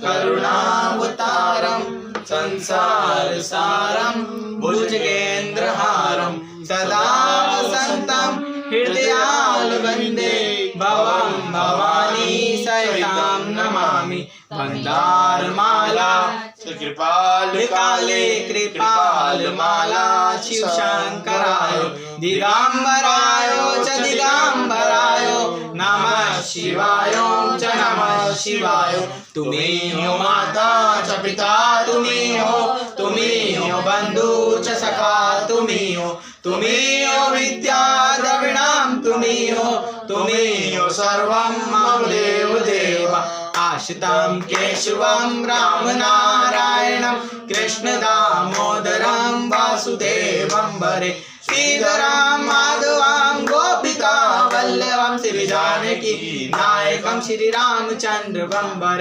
करुणावतारं संसारसारं भुजगेन्द्रहारं सदा वसन्तं हृदयाल वन्दे भवं भवानी सहितं नमामि। मन्दारमाला कृपालकाले कृपालमाला शिवशङ्कराय दिगम्बराय च दिगम्बराय नमः शिवाय च नमः शिवाय। तुम्ही हो माता च पिता तुम्ही हो बंधु च सखा तुम्ही हो विद्या द्रविणां तुम्ही हो सर्वं मम देव देव। आश्रितं केशवं रामनारायणं कृष्णदामोदरं वासुदेवं वरे श्रीधरं माधवं गोपिका वल्लभं श्रीजानकी नायकं श्रीरामचन्द्रं वरे।